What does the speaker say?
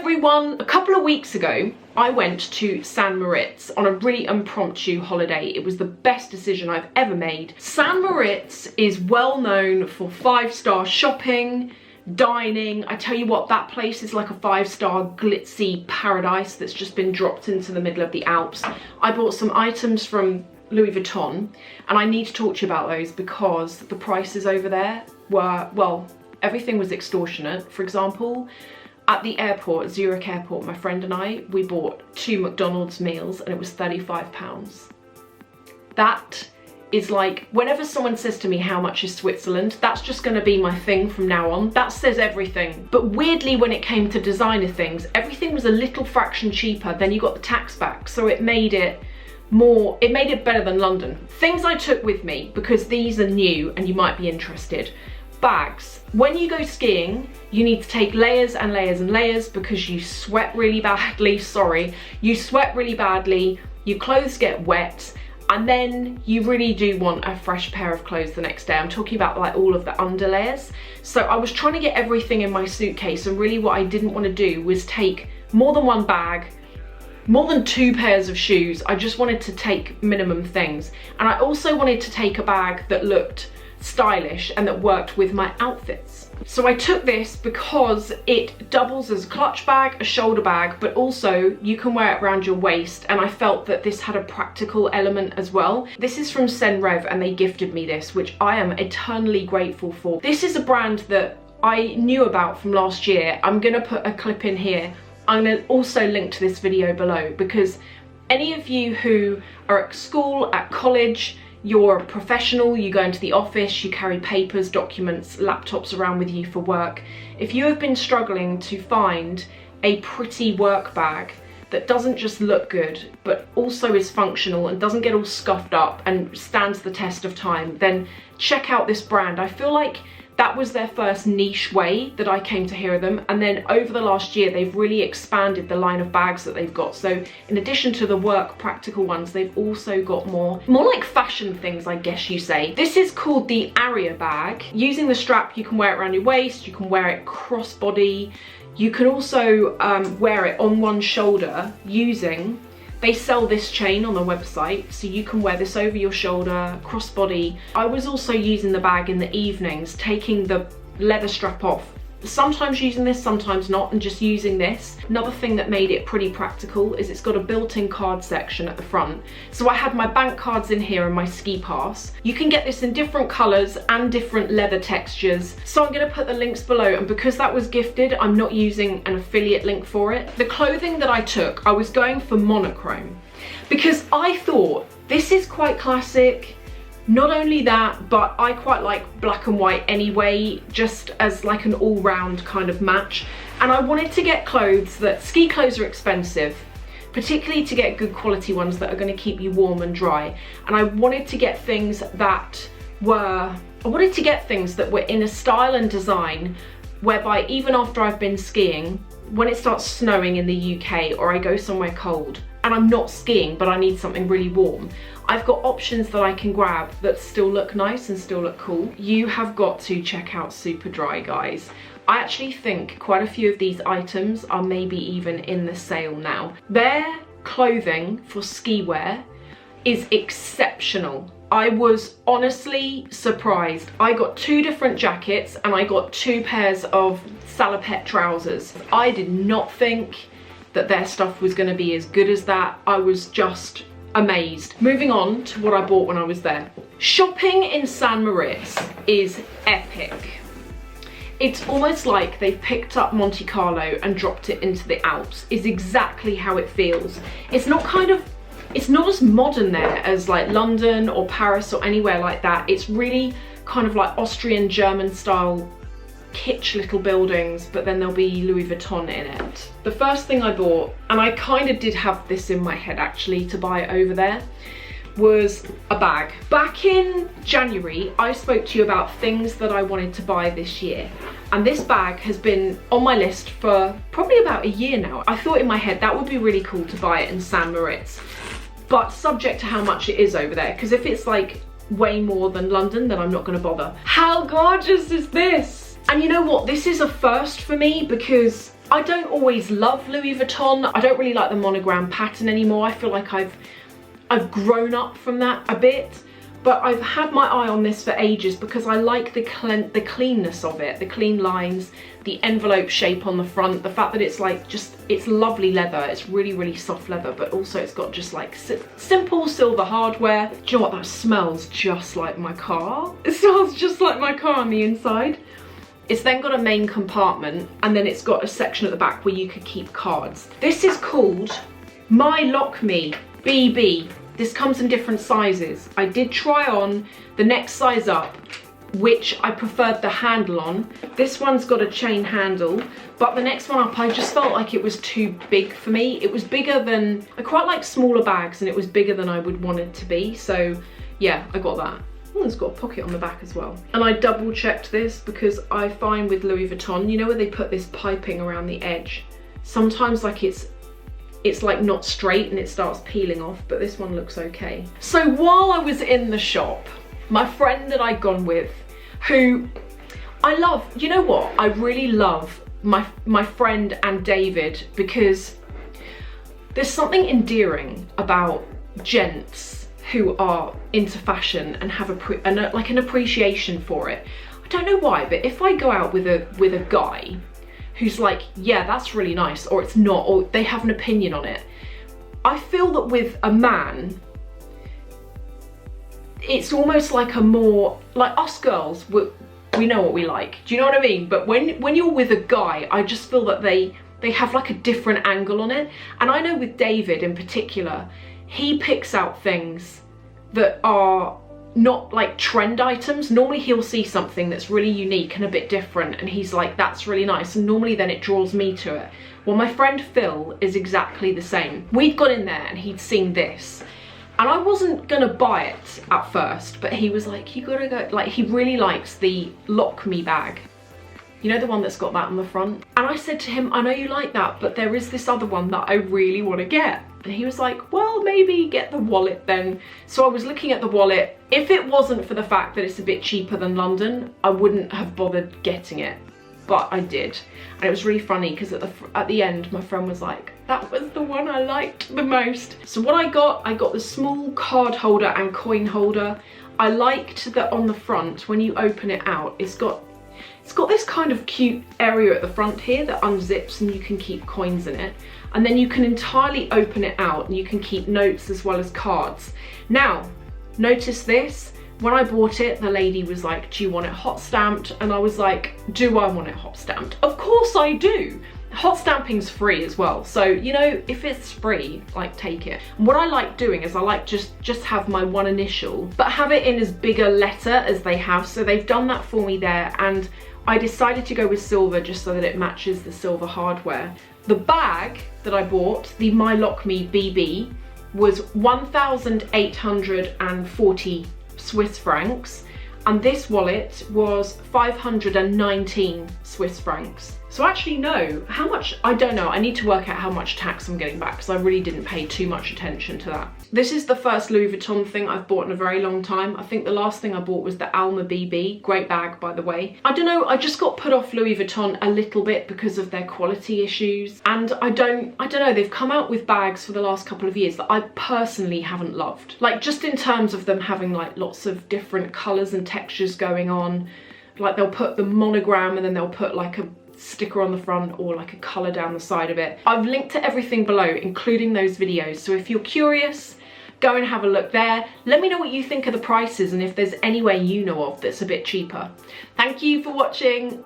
everyone. A couple of weeks ago, I went to St Moritz on a really impromptu holiday. It was the best decision I've ever made. St Moritz is well known for 5-star shopping, dining. I tell you what, that place is like a 5-star glitzy paradise that's just been dropped into the middle of the Alps. I bought some items from Louis Vuitton, and I need to talk to you about those because the prices over there were, well, everything was extortionate. For example, at the airport, Zurich airport, my friend and I, we bought 2 McDonald's meals and it was £35. That is like, whenever someone says to me how much is Switzerland, that's just going to be my thing from now on. That says everything. But weirdly, when it came to designer things, everything was a little fraction cheaper. Then you got the tax back, so it made it better than London. Things I took with me, because these are new and you might be interested. Bags. When you go skiing, you need to take layers and layers and layers because you sweat really badly. You sweat really badly, your clothes get wet, and then you really do want a fresh pair of clothes the next day. I'm talking about like all of the underlayers. So I was trying to get everything in my suitcase, and really what I didn't want to do was take more than 1 bag, more than 2 pairs of shoes. I just wanted to take minimum things. And I also wanted to take a bag that looked stylish and that worked with my outfits. So I took this because it doubles as a clutch bag, a shoulder bag, but also you can wear it around your waist, and I felt that this had a practical element as well. This is from Senreve and they gifted me this, which I am eternally grateful for. This is a brand that I knew about from last year. I'm gonna put a clip in here. I'm gonna also link to this video below, because any of you who are at school, at college, you're a professional, you go into the office, you carry papers, documents, laptops around with you for work. If you have been struggling to find a pretty work bag that doesn't just look good, but also is functional and doesn't get all scuffed up and stands the test of time, then check out this brand. I feel like that was their first niche way that I came to hear of them, and then over the last year they've really expanded the line of bags that they've got. So in addition to the work practical ones, they've also got more like fashion things, I guess you say. This is called the Aria bag. Using the strap, you can wear it around your waist, you can wear it crossbody, you can also wear it on one shoulder using, they sell this chain on the website, so you can wear this over your shoulder, crossbody. I was also using the bag in the evenings, taking the leather strap off. Sometimes using this, sometimes not, and just using this. Another thing that made it pretty practical is it's got a built-in card section at the front. So I had my bank cards in here and my ski pass. You can get this in different colours and different leather textures. So I'm gonna put the links below, and because that was gifted, I'm not using an affiliate link for it. The clothing that I took, I was going for monochrome because I thought this is quite classic. Not only that, but I quite like black and white anyway, just as like an all-round kind of match. And I wanted to get clothes that, ski clothes are expensive, particularly to get good quality ones that are going to keep you warm and dry. And I wanted to get things that were, in a style and design whereby even after I've been skiing, when it starts snowing in the UK or I go somewhere cold and I'm not skiing but I need something really warm, I've got options that I can grab that still look nice and still look cool. You have got to check out Superdry, guys. I actually think quite a few of these items are maybe even in the sale now. Their clothing for ski wear is exceptional. I was honestly surprised. I got 2 different jackets and I got 2 pairs of salopette trousers. I did not think that their stuff was going to be as good as that. I was just amazed. Moving on to what I bought when I was there. Shopping in St Moritz is epic. It's almost like they've picked up Monte Carlo and dropped it into the Alps, is exactly how it feels. It's not as modern there as like London or Paris or anywhere like that. It's really kind of like Austrian German style kitsch little buildings, but then there'll be Louis Vuitton in it. The first thing I bought, and I kind of did have this in my head actually to buy over there, was a bag. Back in January, I spoke to you about things that I wanted to buy this year, and this bag has been on my list for probably about a year now. I thought in my head that would be really cool to buy it in St Moritz, but subject to how much it is over there, because if it's like way more than London, then I'm not going to bother. How gorgeous is this? And you know what, this is a first for me because I don't always love Louis Vuitton. I don't really like the monogram pattern anymore. I feel like I've grown up from that a bit, but I've had my eye on this for ages because I like the cleanness of it, the clean lines, the envelope shape on the front, the fact that it's like it's lovely leather, it's really, really soft leather, but also it's got just like simple silver hardware. Do you know what, that smells just like my car? It smells just like my car on the inside. It's then got a main compartment and then it's got a section at the back where you could keep cards. This is called My Lock Me BB. This comes in different sizes. I did try on the next size up, which I preferred the handle on. This one's got a chain handle, but the next one up, I just felt like it was too big for me. It was bigger than, I quite like smaller bags and it was bigger than I would want it to be. So yeah, I got that. Oh, it's got a pocket on the back as well. And I double checked this because I find with Louis Vuitton, you know where they put this piping around the edge? Sometimes like it's like not straight and it starts peeling off, but this one looks okay. So while I was in the shop, my friend that I'd gone with, who I love, you know what? I really love my friend and David because there's something endearing about gents who are into fashion and have like an appreciation for it. I don't know why, but if I go out with a guy who's like, yeah, that's really nice, or it's not, or they have an opinion on it, I feel that with a man, it's almost like a more, like us girls, we know what we like. Do you know what I mean? But when you're with a guy, I just feel that they have like a different angle on it. And I know with David in particular, he picks out things that are not like trend items. Normally he'll see something that's really unique and a bit different and he's like, that's really nice, and normally then it draws me to it. Well, my friend Phil is exactly the same. We'd gone in there and he'd seen this and I wasn't gonna buy it at first, but he was like, you gotta go, like he really likes the Lock Me bag. You know, the one that's got that on the front? And I said to him, I know you like that, but there is this other one that I really want to get. And he was like, well, maybe get the wallet then. So I was looking at the wallet. If it wasn't for the fact that it's a bit cheaper than London, I wouldn't have bothered getting it. But I did. And it was really funny because at the end, my friend was like, that was the one I liked the most. So what I got the small card holder and coin holder. I liked that on the front, when you open it out, it's got this kind of cute area at the front here that unzips and you can keep coins in it. And then you can entirely open it out and you can keep notes as well as cards. Now, notice this. When I bought it, the lady was like, do you want it hot stamped? And I was like, do I want it hot stamped? Of course I do. Hot stamping's free as well. So, you know, if it's free, like take it. And what I like doing is I like just have my one initial, but have it in as big a letter as they have. So they've done that for me there. And I decided to go with silver just so that it matches the silver hardware. The bag that I bought, the My Lock Me BB, was 1,840 Swiss francs, and this wallet was 519 Swiss francs. So actually no, how much, I don't know, I need to work out how much tax I'm getting back because I really didn't pay too much attention to that. This is the first Louis Vuitton thing I've bought in a very long time. I think the last thing I bought was the Alma BB, great bag by the way. I don't know, I just got put off Louis Vuitton a little bit because of their quality issues, and I don't know, they've come out with bags for the last couple of years that I personally haven't loved. Like just in terms of them having like lots of different colours and textures going on, like they'll put the monogram and then they'll put like a sticker on the front or like a colour down the side of it. I've linked to everything below, including those videos, so if you're curious, go and have a look there. Let me know what you think of the prices and if there's any way you know of that's a bit cheaper. Thank you for watching.